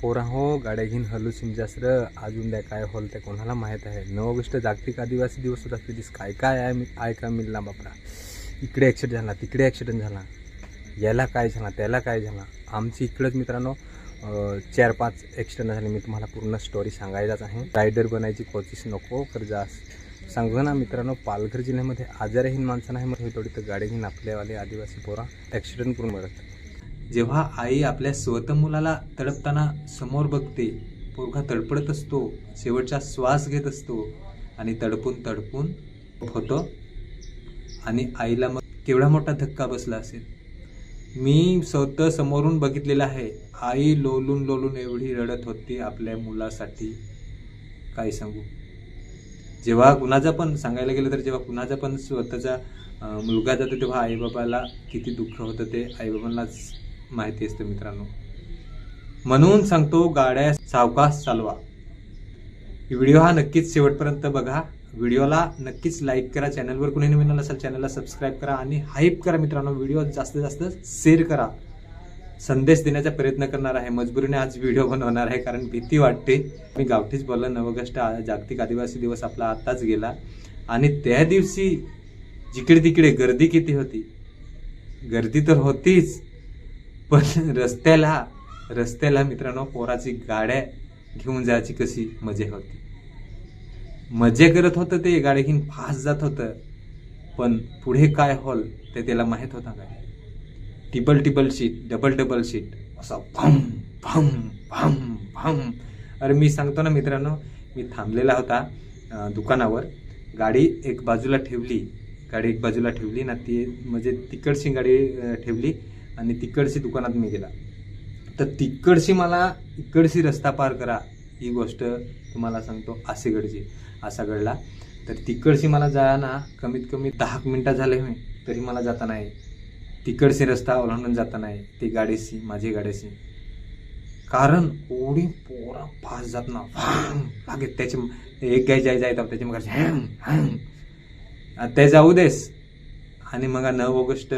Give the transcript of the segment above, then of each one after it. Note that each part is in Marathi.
पोरा हो गाड्या घेऊन हलू सिंजासर अजून द्या काय होल ते कोणाला माहीत आहे. 9 ऑगस्ट जागतिक आदिवासी दिवस होता. तिथेच काय काय आहे ऐका मिळला बापरा. इकडे ॲक्सिडेंट झाला, तिकडे ॲक्सिडेंट झाला, याला काय झाला, त्याला काय झाला. आमची इकडंच मित्रांनो 4-5 ॲक्सिडेंट झाले. मी तुम्हाला पूर्ण स्टोरी सांगायलाच आहे. रायडर बनायची कोशिश नको कर जास सांगू ना मित्रांनो. पालघर जिल्ह्यामध्ये आजारहीन माणसं नाही मग थोडी तर गाडी घेऊन आपल्यावाले आदिवासी पोरा ॲक्सिडेंट करून मरत. जेव्हा आई आपल्या स्वतः मुलाला तडपताना समोर बघते, पोरगा तडपडत असतो, शेवटचा श्वास घेत असतो आणि तडपून तडपून होतो आणि आईला मग केवढा मोठा धक्का बसला असेल. मी स्वतः समोरून बघितलेलं आहे. आई लोलून लोलून एवढी रडत होती आपल्या मुलासाठी, काय सांगू. जेव्हा कुणाचा पण सांगायला गेलं तर जेव्हा कुणाचा पण स्वतःचा मुलगा जातो तेव्हा आईबाबाला किती दुःख होतं ते आईबाबांनाच माहिती असतं मित्रांनो. म्हणून सांगतो गाड्या सावकाश चालवा. व्हिडिओ हा नक्कीच शेवटपर्यंत बघा. व्हिडिओला नक्कीच लाईक करा. चॅनलवर कुणी नवीन असेल चॅनलला सबस्क्राईब करा आणि हाईप करा मित्रांनो. व्हिडिओ जास्तीत जास्त शेअर करा. संदेश देण्याचा प्रयत्न करणार आहे. मजबुरीने आज व्हिडिओ बनवणार आहे कारण भीती वाटते. मी गावठीच बोललो 9 ऑगस्ट जागतिक आदिवासी दिवस आपला आताच गेला आणि त्या दिवशी जिकडे तिकडे गर्दी किती होती. गर्दी तर होतीच पण रस्त्याला मित्रांनो पोराची गाड्या घेऊन जायची कशी मजा होती. मजे करत होतं ते गाडी घेऊन फास्ट जात होतं. पण पुढे काय होल ते त्याला माहित होता काय. टिबल शीट डबल शीट असं भम भम भम भम. अरे मी सांगतो ना मित्रांनो, मी थांबलेला होता दुकानावर. गाडी एक बाजूला ठेवली ना, ती म्हणजे तिकडची गाडी ठेवली आणि तिकडची दुकानात मी गेला. तर तिकडची मला इकडची रस्ता पार करा ही गोष्ट तुम्हाला सांगतो असा घडला. तर तिकडची मला जाया ना कमीत कमी 10 मिनिटं झाले मी तरी मला जाता नाही. तिकडची रस्ता ओलांडून जाता नाही ती गाडीशी, माझी गाडीशी. कारण एवढी पोरा फास्ट जात ना लागे. त्याचे एक गाय जायचं त्याची मग ते जाऊ देस. आणि मग 9 ऑगस्ट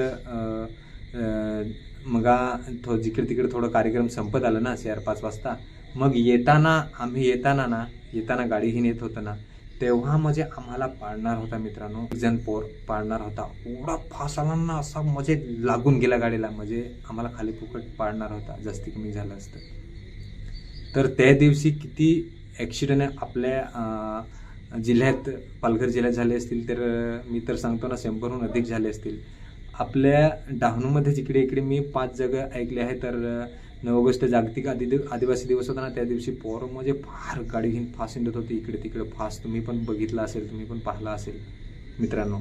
मग जिकडे तिकडे थोडं कार्यक्रम संपत आलं ना 4-5 वाजता. मग येताना गाडी घेऊन येत होतं ना तेव्हा म्हणजे आम्हाला पाडणार होता मित्रांनो. एक जण पोर पाडणार होता. एवढा फास्ट आला ना असा म्हणजे लागून गेला गाडीला. म्हणजे आम्हाला खाली फुकट पाडणार होता. जास्ती कमी झालं असतं. तर त्या दिवशी किती ॲक्सिडेंट आपल्या जिल्ह्यात पालघर जिल्ह्यात झाले असतील तर मी तर सांगतो ना 100हून अधिक झाले असतील. आपल्या डहाणूमध्ये जिकडे इकडे मी 5 जागा ऐकले आहे. तर 9 ऑगस्ट जागतिक आदिवासी दिवस होता ना त्या दिवशी पोरं म्हणजे फार गाडी घेऊन फास्ट हिंडत होती इकडे तिकडे फास्ट. तुम्ही पण बघितलं असेल, तुम्ही पण पाहिलं असेल मित्रांनो.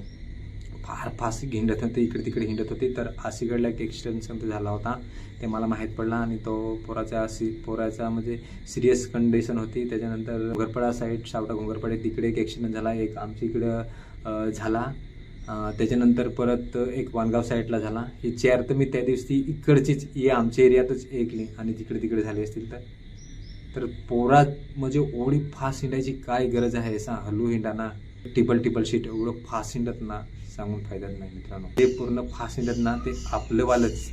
फार फास्ट हिंडत होते, इकडे तिकडे हिंडत होती. तर आसीगडला एक ॲक्सिडेंट झाला होता ते मला माहीत पडला आणि तो पोराचा म्हणजे सिरियस कंडिशन होती. त्याच्यानंतर घोंगरपाडा साईड सावटा घोंगरपाडे तिकडे एक ॲक्सिडेंट झाला. एक आमच्या इकडं झाला. त्याच्यानंतर परत एक वानगाव साईडला झाला. ही 4 तर मी त्या दिवशी इकडचीच आमच्या एरियातच ऐकली आणि तिकडे झाले असतील. तर पोरा म्हणजे एवढी फास्ट हिंडायची काय गरज आहे. असा हलू हिंडाना टिबल शीट एवढं फास्ट हिंडत ना सांगून फायद्यात नाही मित्रांनो. ते पूर्ण फास्ट हिंडत ना ते आपलंवालंच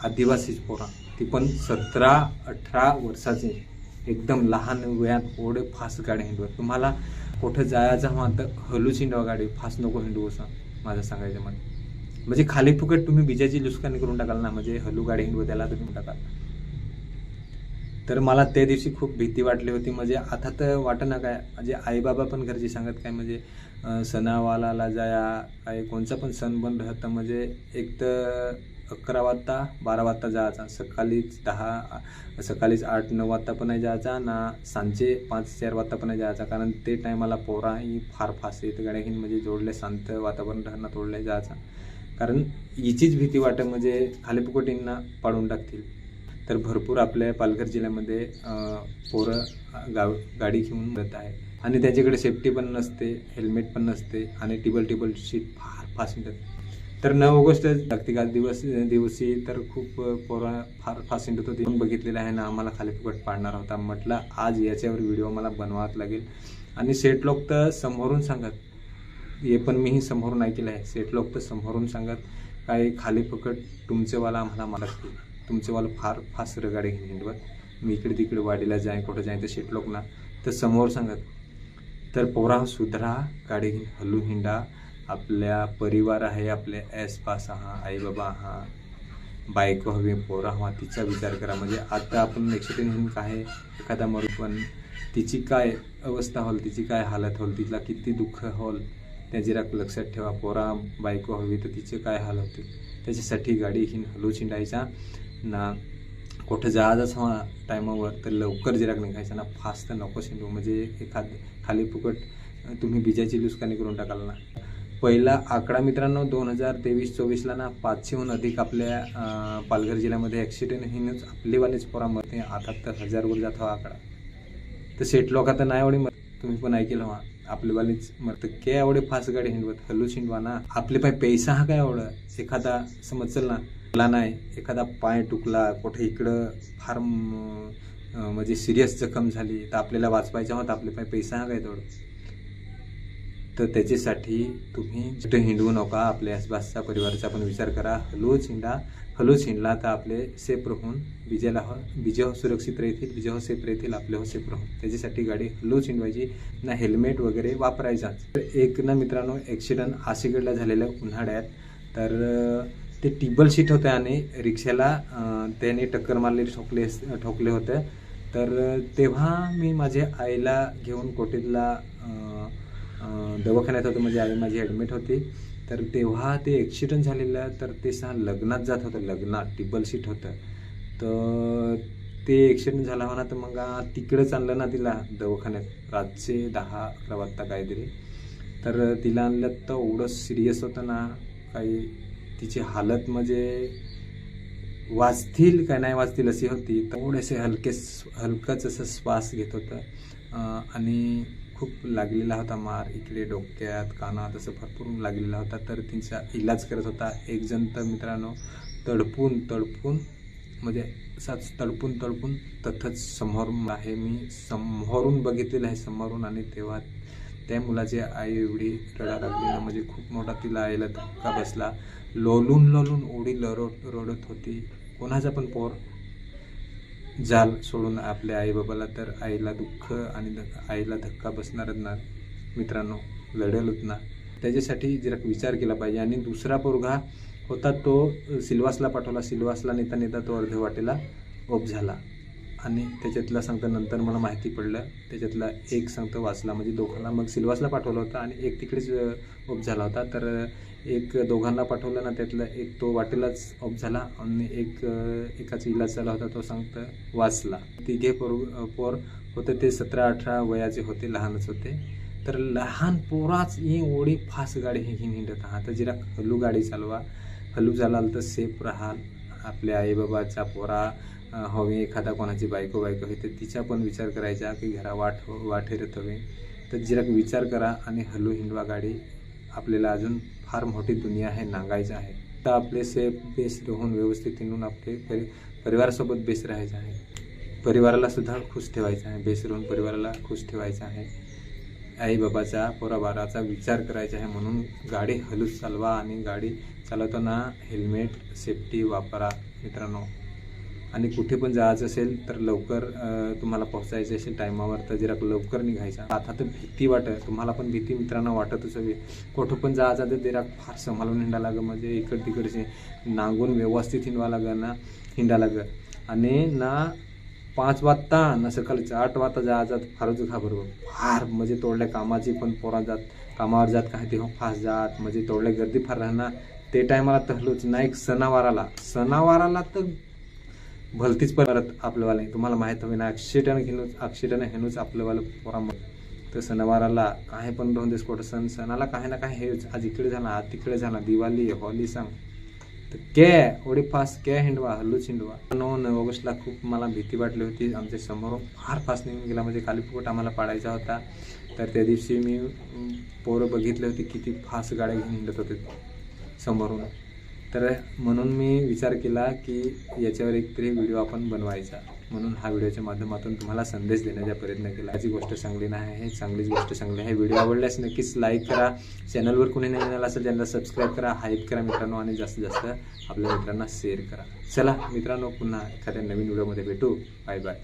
आदिवासीच पोरा. ती पण 17-18 वर्षाचे एकदम लहान वयात एवढे फास्ट गाडी हिंडवत. तुम्हाला कुठं जायचं तर हलूच हिंडवा गाडी, फास्ट नको हिंडू असं माझं सांगायचं मन. म्हणजे खाली फुकट तुम्ही बिजाची लुस्कानी करून टाकाल ना. म्हणजे हलू गाडी हिंडवू त्याला तुम्ही टाकाल. तर मला त्या दिवशी खूप भीती वाटली होती. म्हणजे आता तर वाटत ना काय म्हणजे आईबाबा पण घरची सांगत काय म्हणजे सणावालाला जाया काय कोणचा पण सण बन राहतं म्हणजे एक तर 11 वाजता 12 वाजता जायचा. सकाळीच 8-9 वाजता पण नाही जायचा ना सांजे 5-4 वाजता पण नाही जायचा. कारण ते टायमाला पोराही फार फास्ट येते गाड्या घेऊन म्हणजे जोडले शांत वातावरण राहणं तोडले जायचा. कारण हिचीच भीती वाटत म्हणजे खाली फुकटींना पाडून टाकतील. तर भरपूर आपल्या पालघर जिल्ह्यामध्ये पोरं गाडी घेऊन जात आहे आणि त्यांच्याकडे सेफ्टी पण नसते, हेल्मेट पण नसते आणि टिबल शीट फार फास्ट हिंडत. तर 9 ऑगस्ट जागतिक दिवशी तर खूप पोरं फार फास्ट हिंडत होती. बघितलेलं आहे ना आम्हाला खाली फुकट पाडणार होता. म्हटलं आज याच्यावर व्हिडिओ मला बनवावं लागेल. आणि सेट लोक तर समोरून सांगत, हे पण मीही समोरून ऐकलं आहे. सेट लोक तर समोरून सांगत काय खाली फुकट तुमचेवाला आम्हाला मारत, तुमचेवाला फार फास्ट गाडी घेऊन हिंडवत. मी इकडे तिकडे वाडीला जाय कुठं जाय तर शेट लोक ना तर समोर सांगत तर पोरा सुधरा गाडी घेऊन हलू हिंडा. आपल्या परिवार आहे, आपले आसपास हा आई बाबा हा बायको हवी पोरा हवा तिचा विचार करा. म्हणजे आता आपण ॲक्सिडेंट होऊन काय एखादा मरू पण तिची काय अवस्था होल, तिची काय हालत होल, तिला किती दुःख होल त्या जरा लक्षात ठेवा. पोरा बायको हवी तर तिचे काय हाल होते. त्याच्यासाठी गाडी हिन हलू चिंडायचा ना. कुठं जायचंच हवा टायमावर तर लवकर जिराक निघायचा ना. फास्ट नको शिंडू म्हणजे एखाद खाली फुकट तुम्ही बिजाची लुसकानी करून टाकाल ना. पहिला आकडा मित्रांनो 2023-24ला ना 500हून अधिक आपल्या पालघर जिल्ह्यामध्ये ॲक्सिडेंट हिनच आपलेवालेच पोरामध्ये. आता तर 1000वर जात हवा आकडा. तर सेट लोक आता नाही एवढी तुम्ही पण ऐकेल हवा आपलेवालीच मरतं काय एवढे फास्ट गाडी हिंडवत. हल्लू शिंडवा ना. आपले पाय पैसा हा काय एवढं एखादा समजल ना मला नाही एखादा पाय टुकला कुठे इकडं फार म्हणजे सिरियस जखम झाली तर आपल्याला वाचवायचं होतं. आपले पाय पैसा हा काय तेवढं. तर त्याच्यासाठी तुम्ही कुठे हिंडवू नका. आपल्या आसपासचा परिवाराचा पण विचार करा. हलूच हिंडला तर आपले सेफ राहून बिजे हो सुरक्षित राहतील, बिजे हो सेफ राहतील, आपले हो सेफ राहून. त्याच्यासाठी गाडी हलूच हिंडवायची ना. हेल्मेट वगैरे वापरायचा. एक ना मित्रांनो ॲक्सिडेंट आशिगडला झालेलं उन्हाळ्यात. तर ते टेबल शीट होतं आणि रिक्षाला त्याने टक्कर मारलेली ठोकले होते. तर तेव्हा मी माझ्या आईला घेऊन कोटीतला दवाखान्यात होतं. म्हणजे आई माझी ॲडमिट होती. तर तेव्हा ते ॲक्सिडेंट झालेलं. तर ते लग्नात जात होतं. लग्नात टेबल शीट होतं. तर ते ॲक्सिडेंट झाला म्हणा. तर मग तिकडंच आणलं ना तिला दवाखान्यात रातचे 10-11 वाजता काहीतरी. तर तिला आणलं तर एवढं सिरियस होतं ना काही तिची हालत म्हणजे वाचतील काय नाही वाचतील अशी होती. तर थोडेसे हलकंच असं श्वास घेत होतं आणि खूप लागलेला होता मार इकडे डोक्यात कानात असं भरपूर लागलेला होता. तर तिचा इलाज करत होता एक जण. तर मित्रांनो तडपून म्हणजे असाच तडपून तथंच समोरून आहे. मी समोरून बघितलेलं आहे समोरून. आणि तेव्हा त्या मुलाची आई एवढी रडा लागली ना म्हणजे खूप मोठा तिला आईला धक्का बसला. लोलून ओढी रडत होती. कोणाचा पण पोर जाल सोडून आपल्या आईबाबाला तर आईला दुःख आणि आईला धक्का बसणारच ना मित्रांनो. लढेलच ना. त्याच्यासाठी जरा विचार केला पाहिजे. आणि दुसरा पोरगा होता तो सिल्वासला पाठवला. सिल्वासला नेता तो अर्ध्या वाटेला ऑफ झाला. आणि त्याच्यातला सांगता नंतर मला माहिती पडलं त्याच्यातला एक सांगता वाचला. म्हणजे दोघांना मग सिल्वासला पाठवलं होतं आणि एक तिकडेच ऑफ झाला होता. तर दोघांना पाठवलं ना त्यातला एक तो वाटेलाच ऑफ झाला आणि एकाचा इलाज झाला होता तो सांगता वाचला. तिघे पोर होते ते 17-18 वयाचे होते. लहानच होते. तर लहान पोराच ही ओढी फास्ट गाडी हिंडत आहात. तर जरा हलू गाडी चालवा. हलू चालाल तर सेफ राहाल. आपल्या आईबाबाचा पोरा हवे एखादा कोणाची बायको होते तर तिचा पण विचार करायचा की घरा वाटेरत हवे. तर जरा विचार करा आणि हलू हिंडवा गाडी. आपल्याला अजून फार मोठी दुनिया आहे नांगायचं आहे. तर आपले सेफ बेस राहून व्यवस्थित हिंडून आपले परिवारासोबत बेस राहायचं आहे. परिवाराला सुद्धा खुश ठेवायचं आहे. बेस राहून परिवाराला खुश ठेवायचं आहे. आईबाबाचा पोराबाराचा विचार करायचा आहे. म्हणून गाडी हलूच चालवा. आणि गाडी चालवताना हेल्मेट सेफ्टी वापरा मित्रांनो. आणि कुठे पण जायचं असेल तर लवकर तुम्हाला पोहोचायचं असेल टायमावर तर जरा लवकर निघायचा. आता तर भीती वाटत तुम्हाला पण भीती मित्रांनो वाटतच हवी. कुठं पण जायचं तर जरा फार सांभाळून हिंडा लागं. म्हणजे इकड तिकडचे नांगून व्यवस्थित हिंडा लागं. आणि ना 5 वाजता ना सकाळी 8 वाजता जायचं फारच घाबरव फार. म्हणजे तोडल्या कामाची पण पोरा जात कामावर जात काय ते फास्ट जात. म्हणजे तोडल्या गर्दी फार राहणार. ते टायमाला तहलूच नाही. सणावाराला तर भलतीच परत आपल्यावाले तुम्हाला माहीत हवे ना. ॲक्सिडेंट हेनूच आपल्यावालं पोरामध्ये. तर सणावाराला काय पण राहून देस कुठं सणाला काय ना काय हेच आज इकडे झाला आज तिकडे झाला. दिवाळी होली सांग तर ओढी फास्ट हिंडवा हल्लूच हिंडवा. 9 ऑगस्टला खूप मला भीती वाटली होती. आमच्या समोरून फार फास्ट निघून गेला. म्हणजे कालीफुकट आम्हाला पाडायचा होता. तर त्या दिवशी मी पोरं बघितले होते किती फास्ट गाड्या घेऊन हिंडत होते समोरून. तर म्हणून मी विचार केला की याच्यावर एक तरी व्हिडिओ आपण बनवायचा. म्हणून हा व्हिडिओच्या माध्यमातून तुम्हाला संदेश देण्याचा प्रयत्न केला. याची गोष्ट चांगली नाही आहे, चांगलीच गोष्ट चांगली आहे. व्हिडिओ आवडल्यास नक्कीच लाईक करा. चॅनलवर कोणी नाही आला असेल त्यांना सबस्क्राईब करा, हाईप करा मित्रांनो, आणि जास्तीत जास्त आपल्या मित्रांना शेअर करा. चला मित्रांनो, पुन्हा एखाद्या नवीन व्हिडिओमध्ये भेटू. Bye bye.